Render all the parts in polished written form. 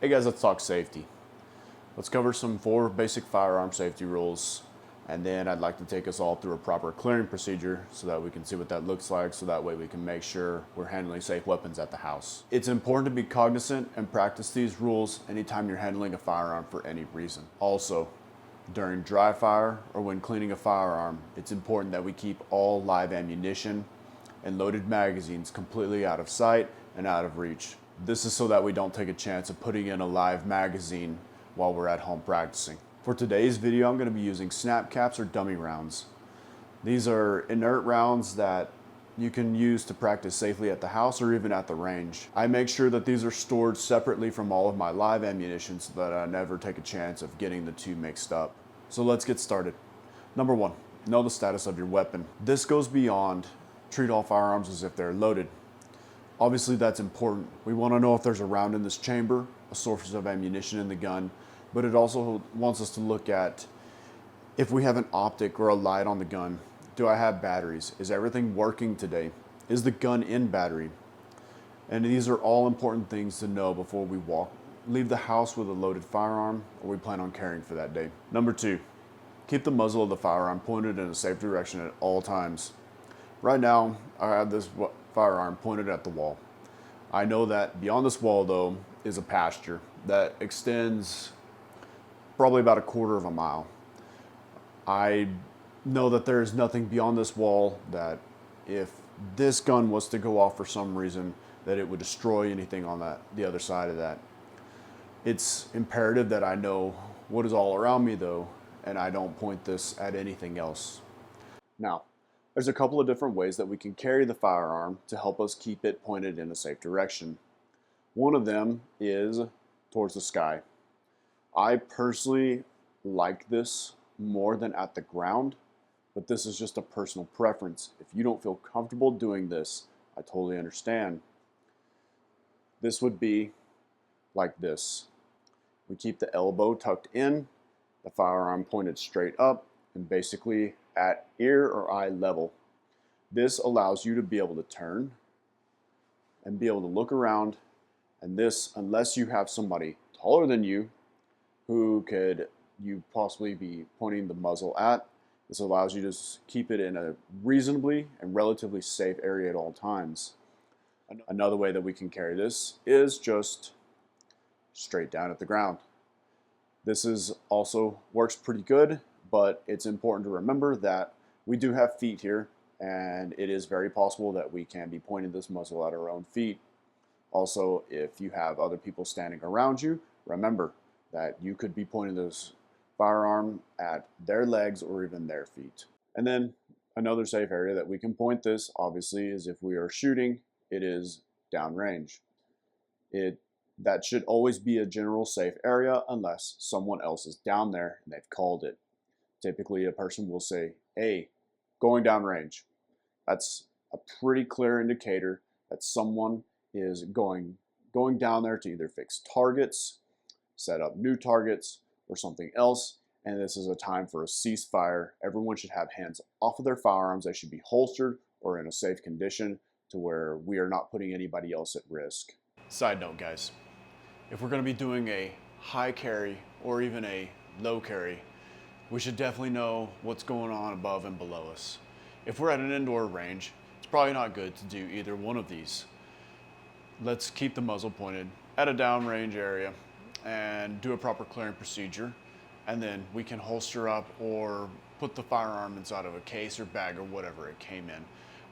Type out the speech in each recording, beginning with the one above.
Hey guys, let's talk safety. Let's cover some 4 basic firearm safety rules, and then I'd like to take us all through a proper clearing procedure so that we can see what that looks like, so that way we can make sure we're handling safe weapons at the house. It's important to be cognizant and practice these rules anytime you're handling a firearm for any reason. Also, during dry fire or when cleaning a firearm, it's important that we keep all live ammunition and loaded magazines completely out of sight and out of reach. This is so that we don't take a chance of putting in a live magazine while we're at home practicing. For today's video, I'm going to be using snap caps or dummy rounds. These are inert rounds that you can use to practice safely at the house or even at the range. I make sure that these are stored separately from all of my live ammunition so that I never take a chance of getting the two mixed up. So let's get started. Number 1, know the status of your weapon. This goes beyond treat all firearms as if they're loaded. Obviously that's important. We want to know if there's a round in this chamber, a source of ammunition in the gun, but it also wants us to look at if we have an optic or a light on the gun. Do I have batteries? Is everything working today? Is the gun in battery? And these are all important things to know before we leave the house with a loaded firearm or we plan on carrying for that day. Number 2, keep the muzzle of the firearm pointed in a safe direction at all times. Right now, I have this firearm pointed at the wall. I know that beyond this wall, though, is a pasture that extends probably about a quarter of a mile. I know that there is nothing beyond this wall that if this gun was to go off for some reason, that it would destroy anything on the other side of that. It's imperative that I know what is all around me, though, and I don't point this at anything else. Now, there's a couple of different ways that we can carry the firearm to help us keep it pointed in a safe direction. One of them is towards the sky. I personally like this more than at the ground, but this is just a personal preference. If you don't feel comfortable doing this, I totally understand. This would be like this. We keep the elbow tucked in, the firearm pointed straight up, and basically at ear or eye level. This allows you to be able to turn and be able to look around, and this, unless you have somebody taller than you who could you possibly be pointing the muzzle at, this allows you to keep it in a reasonably and relatively safe area at all times. Another way that we can carry this is just straight down at the ground. This is also works pretty good, but it's important to remember that we do have feet here, and it is very possible that we can be pointing this muzzle at our own feet. Also, if you have other people standing around you, remember that you could be pointing this firearm at their legs or even their feet. And then another safe area that we can point this, obviously, is if we are shooting, it is downrange. That should always be a general safe area unless someone else is down there and they've called it. Typically, a person will say, hey, going downrange. That's a pretty clear indicator that someone is going down there to either fix targets, set up new targets, or something else. And this is a time for a ceasefire. Everyone should have hands off of their firearms. They should be holstered or in a safe condition to where we are not putting anybody else at risk. Side note, guys, if we're going to be doing a high carry or even a low carry, we should definitely know what's going on above and below us. If we're at an indoor range, it's probably not good to do either one of these. Let's keep the muzzle pointed at a downrange area and do a proper clearing procedure, and then we can holster up or put the firearm inside of a case or bag or whatever it came in.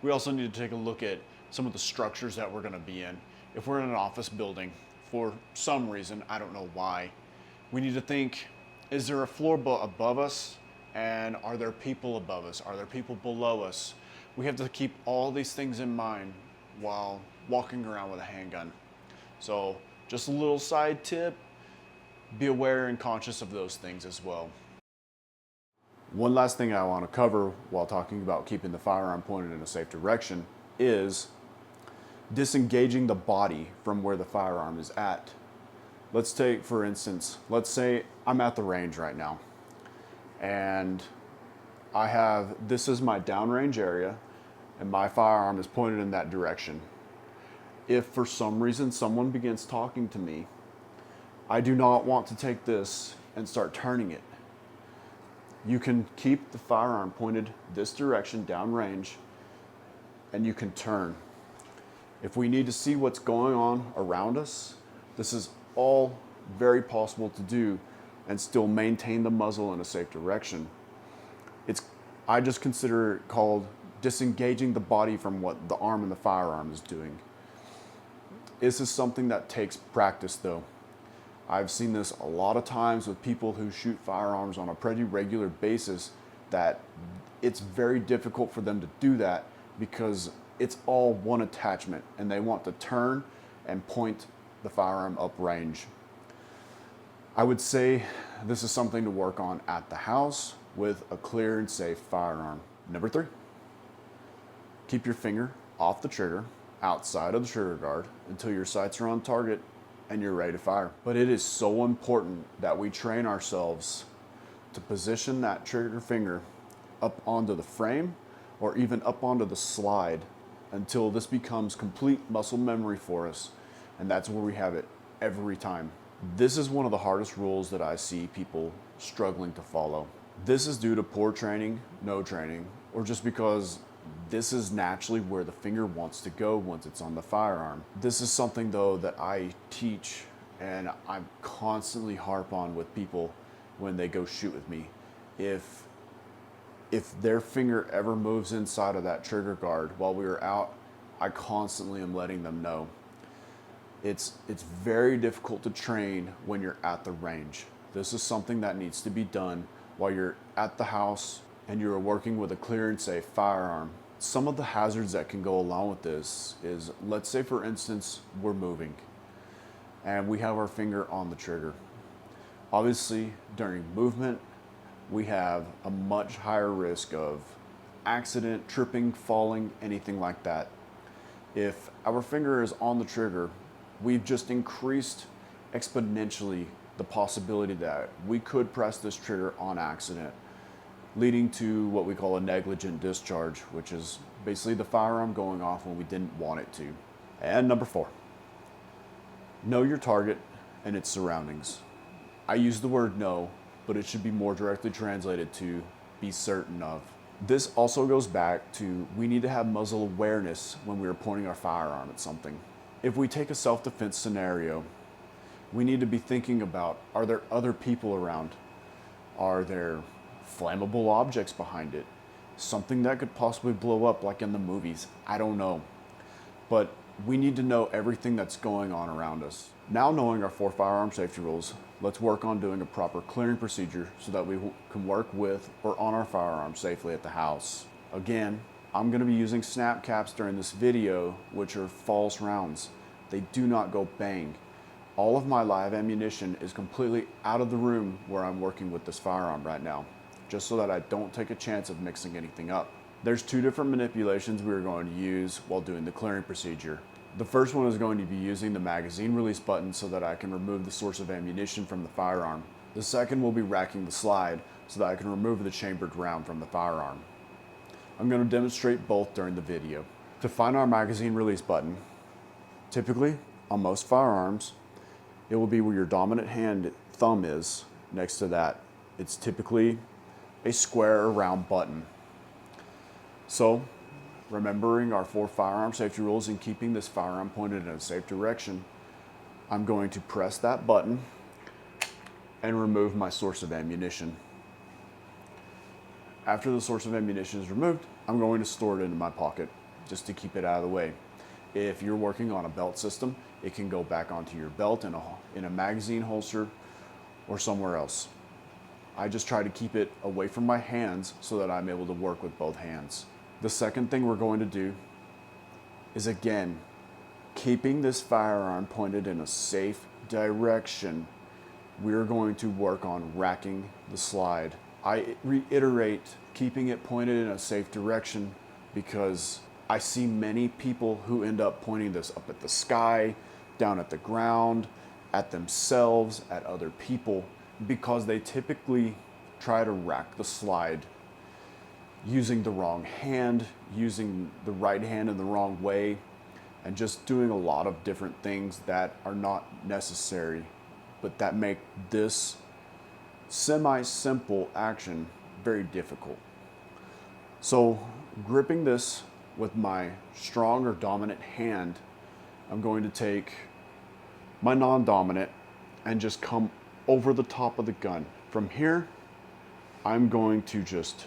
We also need to take a look at some of the structures that we're going to be in. If we're in an office building, for some reason, I don't know why, we need to think, is there a floor above us? And are there people above us? Are there people below us? We have to keep all these things in mind while walking around with a handgun. So just a little side tip, be aware and conscious of those things as well. One last thing I want to cover while talking about keeping the firearm pointed in a safe direction is disengaging the body from where the firearm is at. Let's take, for instance, let's say I'm at the range right now and this is my downrange area and my firearm is pointed in that direction. If for some reason someone begins talking to me I do not want to take this and start turning it. You can keep the firearm pointed this direction downrange, and you can turn. If we need to see what's going on around us, this is all very possible to do and still maintain the muzzle in a safe direction. I just consider it called disengaging the body from what the arm and the firearm is doing. This is something that takes practice though. I've seen this a lot of times with people who shoot firearms on a pretty regular basis, that it's very difficult for them to do that because it's all one attachment and they want to turn and point the firearm uprange. I would say this is something to work on at the house with a clear and safe firearm. Number 3, keep your finger off the trigger, outside of the trigger guard, until your sights are on target and you're ready to fire. But it is so important that we train ourselves to position that trigger finger up onto the frame or even up onto the slide until this becomes complete muscle memory for us. And that's where we have it every time. This is one of the hardest rules that I see people struggling to follow. This is due to poor training, no training, or just because this is naturally where the finger wants to go once it's on the firearm. This is something though that I teach and I constantly harp on with people when they go shoot with me. If their finger ever moves inside of that trigger guard while we are out, I constantly am letting them know. It's very difficult to train when you're at the range. This is something that needs to be done while you're at the house and you're working with a clear and safe firearm. Some of the hazards that can go along with this is, let's say for instance, we're moving and we have our finger on the trigger. Obviously, during movement, we have a much higher risk of accident, tripping, falling, anything like that. If our finger is on the trigger, we've just increased exponentially the possibility that we could press this trigger on accident, leading to what we call a negligent discharge, which is basically the firearm going off when we didn't want it to. And number 4, know your target and its surroundings. I use the word know, but it should be more directly translated to be certain of. This also goes back to, we need to have muzzle awareness when we are pointing our firearm at something. If we take a self-defense scenario, we need to be thinking about, are there other people around? Are there flammable objects behind it? Something that could possibly blow up like in the movies? I don't know. But we need to know everything that's going on around us. Now knowing our 4 firearm safety rules, let's work on doing a proper clearing procedure so that we can work with or on our firearms safely at the house. Again, I'm going to be using snap caps during this video, which are false rounds. They do not go bang. All of my live ammunition is completely out of the room where I'm working with this firearm right now, just so that I don't take a chance of mixing anything up. There's 2 different manipulations we are going to use while doing the clearing procedure. The first one is going to be using the magazine release button so that I can remove the source of ammunition from the firearm. The second will be racking the slide so that I can remove the chambered round from the firearm. I'm going to demonstrate both during the video. To find our magazine release button, typically on most firearms, it will be where your dominant hand thumb is. Next to that, it's typically a square or round button. So, remembering our 4 firearm safety rules and keeping this firearm pointed in a safe direction, I'm going to press that button and remove my source of ammunition. After the source of ammunition is removed, I'm going to store it into my pocket just to keep it out of the way. If you're working on a belt system, it can go back onto your belt in a magazine holster or somewhere else. I just try to keep it away from my hands so that I'm able to work with both hands. The second thing we're going to do is, again, keeping this firearm pointed in a safe direction. We're going to work on racking the slide. I reiterate keeping it pointed in a safe direction because I see many people who end up pointing this up at the sky, down at the ground, at themselves, at other people, because they typically try to rack the slide using the wrong hand, using the right hand in the wrong way, and just doing a lot of different things that are not necessary. but that make this semi-simple action very difficult. So gripping this with my strong or dominant hand, I'm going to take my non-dominant and just come over the top of the gun. From here, I'm going to just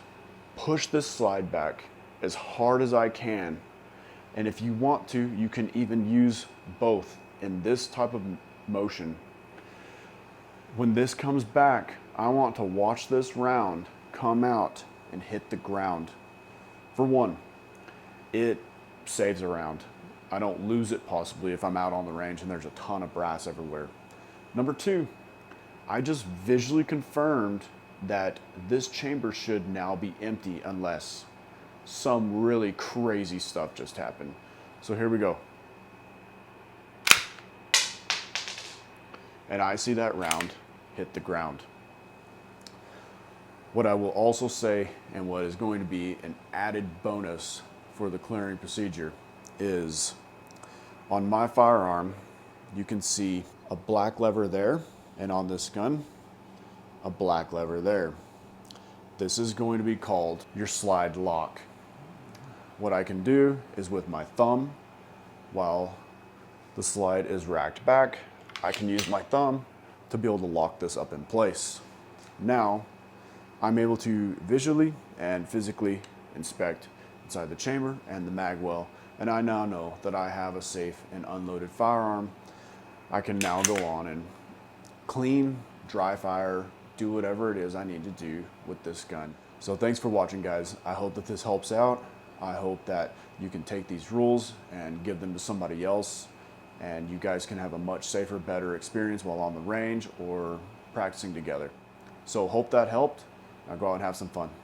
push this slide back as hard as I can. And if you want to, you can even use both in this type of motion. When this comes back, I want to watch this round come out and hit the ground. For one, it saves a round. I don't lose it possibly if I'm out on the range and there's a ton of brass everywhere. Number two, I just visually confirmed that this chamber should now be empty unless some really crazy stuff just happened. So here we go. And I see that round hit the ground. What I will also say, and what is going to be an added bonus for the clearing procedure, is on my firearm, you can see a black lever there, and on this gun, a black lever there. This is going to be called your slide lock. What I can do is with my thumb, while the slide is racked back, I can use my thumb to be able to lock this up in place. Now, I'm able to visually and physically inspect inside the chamber and the mag well, and I now know that I have a safe and unloaded firearm. I can now go on and clean, dry fire, do whatever it is I need to do with this gun. So thanks for watching, guys. I hope that this helps out. I hope that you can take these rules and give them to somebody else, and you guys can have a much safer, better experience while on the range or practicing together. So hope that helped. Now go out and have some fun.